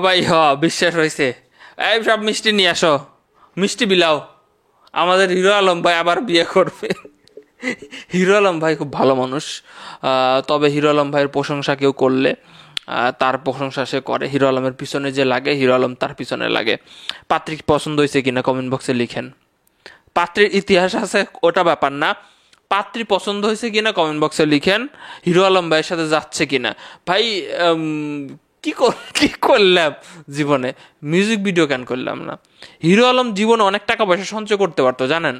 ভাই বিশ্বাস হয়েছে। এই সব মিষ্টি নিয়ে আসো, মিষ্টি বিলাও। আমাদের হিরো আলম ভাই আবার বিয়ে করবে। হিরো আলম ভাই খুব ভালো মানুষ। তবে হিরো আলম ভাইয়ের প্রশংসা কেউ করলে তার প্রশংসা সে করে, হিরো আলমের পিছনে যে লাগে হিরো আলম তার পিছনে লাগে। পাত্রী পছন্দ হয়েছে কিনা কমেন্ট বক্সে লিখেন। পাত্রীর ইতিহাস আছে ওটা ব্যাপার না, পাত্রী পছন্দ হয়েছে কিনা কমেন্ট বক্সে লিখেন। হিরো আলম ভাইয়ের সাথে যাচ্ছে কিনা ভাই। কি করলাম জীবনে, মিউজিক ভিডিও কেন করলাম না? হিরো আলম জীবনে অনেক টাকা পয়সা সঞ্চয় করতে পারতো জানেন।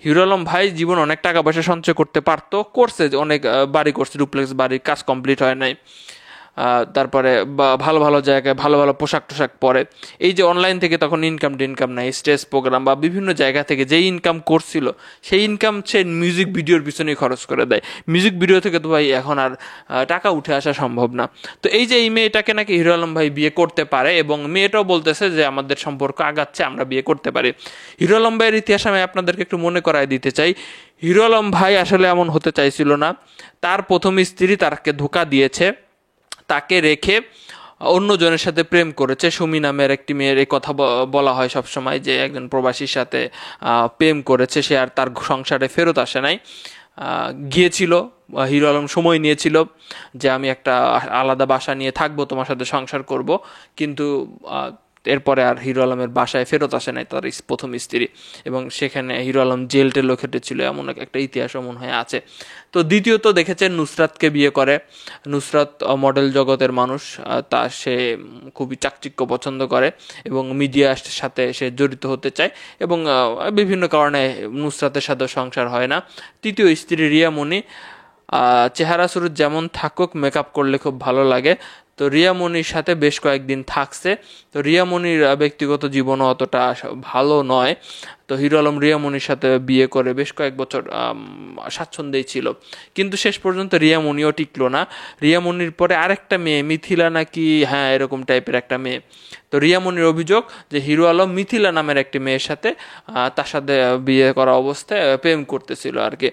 হিরো আলম ভাই জীবন অনেক টাকা পয়সা সঞ্চয় করতে পারতো, করছে অনেক, বাড়ি করছে, ডুপ্লেক্স বাড়ির কাজ কমপ্লিট হয় নাই। তারপরে ভালো ভালো জায়গায় ভালো ভালো পোশাক টোশাক পরে। এই যে অনলাইন থেকে তখন ইনকাম নাই, স্টেজ প্রোগ্রাম বা বিভিন্ন জায়গা থেকে যেই ইনকাম করছিল সেই ইনকাম সে মিউজিক ভিডিওর পিছনেই খরচ করে দেয়। মিউজিক ভিডিও থেকে তো ভাই এখন আর টাকা উঠে আসা সম্ভব না। তো এই যে এই মেয়েটাকে নাকি হিরো আলম ভাই বিয়ে করতে পারে, এবং মেয়েটাও বলতেছে যে আমাদের সম্পর্ক আগাচ্ছে, আমরা বিয়ে করতে পারি। হিরো আলম ভাইয়ের ইতিহাস আমি আপনাদেরকে একটু মনে করায় দিতে চাই। হিরো আলম ভাই আসলে এমন হতে চাইছিল না। তার প্রথম স্ত্রী তাকে ধোঁকা দিয়েছে, তাকে রেখে অন্যজনের সাথে প্রেম করেছে। সুমি নামের একটি মেয়ের এই কথা বলা হয় সবসময়, যে একজন প্রবাসীর সাথে প্রেম করেছে, সে আর তার সংসারে ফেরত আসে নাই। গিয়েছিল, হিরো আলম সময় নিয়েছিল যে আমি একটা আলাদা বাসা নিয়ে থাকবো, তোমার সাথে সংসার করব, কিন্তু এরপরে আর হিরো আলমের বাসায় ফেরত আসে নাই তার প্রথম স্ত্রী, এবং সেখানে হিরো আলম জেল টেলও খেটেছিল, এমন একটা ইতিহাসও মনে হয় আছে। তো দ্বিতীয়ত দেখেছেন নুসরাতকে বিয়ে করে। নুসরাত মডেল জগতের মানুষ, তা সে খুবই চাকচিক্য পছন্দ করে এবং মিডিয়ার সাথে সে জড়িত হতে চায়, এবং বিভিন্ন কারণে নুসরাতের সাথে সংসার হয় না। তৃতীয় স্ত্রী রিয়া মনি, চেহারা সুরত যেমন থাকুক মেকআপ করলে খুব ভালো লাগে। তো রিয়া মনির সাথে বেশ কয়েকদিন থাকছে। তো রিয়া মনির ব্যক্তিগত জীবনও অতটা ভালো নয়। তো হিরো আলম রিয়া মনির সাথে বিয়ে করে বেশ কয়েক বছর স্বাচ্ছন্দ্যেই ছিল, কিন্তু শেষ পর্যন্ত রিয়া মনিও টিকলো না। রিয়া মনির পরে আরেকটা মেয়ে মিথিলা নাকি, হ্যাঁ এরকম টাইপের একটা মেয়ে। তো রিয়া মনির অভিযোগ যে হিরো আলম মিথিলা নামের একটি মেয়ের সাথে তার সাথে বিয়ে করা অবস্থায় প্রেম করতেছিল আর কি।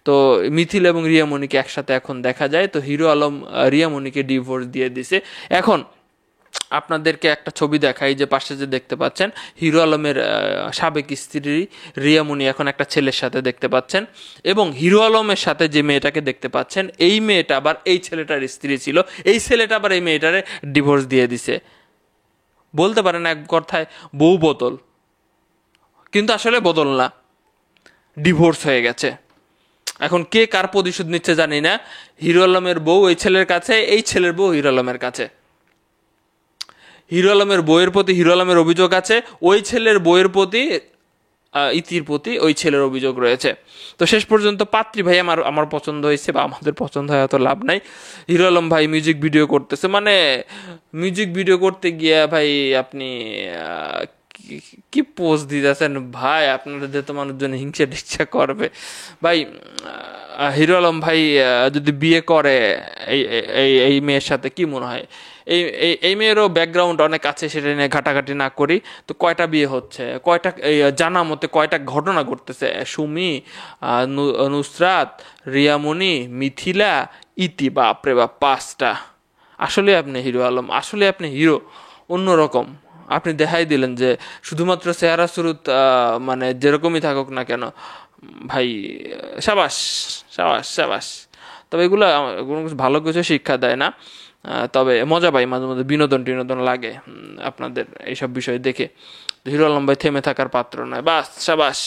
তো মিথিলা এবং রিয়া মনিকে একসাথে এখন দেখা যায়। তো হিরো আলম রিয়া মনিকে ডিভোর্স দিয়ে দিছে। এখন আপনাদেরকে একটা ছবি দেখাই, যে পাশে যে দেখতে পাচ্ছেন হিরো আলমের সাবেক স্ত্রী রিয়া মনি এখন একটা ছেলের সাথে দেখতে পাচ্ছেন, এবং হিরো আলমের সাথে যে মেয়েটাকে দেখতে পাচ্ছেন এই মেয়েটা আবার এই ছেলেটার স্ত্রী ছিল। এই ছেলেটা আবার এই মেয়েটারে ডিভোর্স দিয়ে দিছে। বলতে পারেন এক কথায় বউ বদল, কিন্তু আসলে বদল না, ডিভোর্স হয়ে গেছে। এখন কে কার প্রতিশোধ নিচ্ছে জানি না। হিরো আলমের বউ এই ছেলের কাছে, এই ছেলের বউ হিরো আলমের কাছে। হিরো আলমের বইয়ের প্রতি হিরো আলমের অভিযোগ আছে, ওই ছেলের বইয়ের প্রতি ইতির প্রতি ওই ছেলের অভিযোগ রয়েছে। তো শেষ পর্যন্ত পাত্রী ভাই আমার পছন্দ হয়েছে, বা আমাদের পছন্দ হয় অত লাভ নাই। হিরো আলম ভাই মিউজিক ভিডিও করতেছে, মানে মিউজিক ভিডিও করতে গিয়ে ভাই আপনি কি পোজ দিতেছেন ভাই, আপনাদের তো মানুষজন হিংসা টিংসা করবে ভাই। হিরো আলম ভাই যদি বিয়ে করে এই এই এই মেয়ের সাথে, কি মনে হয় এই এই মেয়েরও ব্যাকগ্রাউন্ড অনেক আছে, সেটা নিয়ে ঘাটাঘাটি না করি। তো কয়টা বিয়ে হচ্ছে, কয়টা জানা মতে কয়টা ঘটনা ঘটতেছে, সুমি, নুসরাত, রিয়ামণি, মিথিলা, ইতি, বাপরে বাপ 5টা। আসলে আপনি হিরো আলম, আসলে আপনি হিরো অন্যরকম। আপনি দেখাই দিলেন যে শুধুমাত্র চেহারা সুরত মানে যেরকমই থাকুক না কেন ভাই, সাবাস সাবাস সাবাস। তবে এগুলো কোনো কিছু ভালো কিছু শিক্ষা দেয় না, তবে মজা পাই মাঝে মধ্যে, বিনোদন টিনোদন লাগে আপনাদের এইসব বিষয় দেখে। হিরো আলম ভাই থেমে থাকার পাত্র নয়, বাস সাবাস।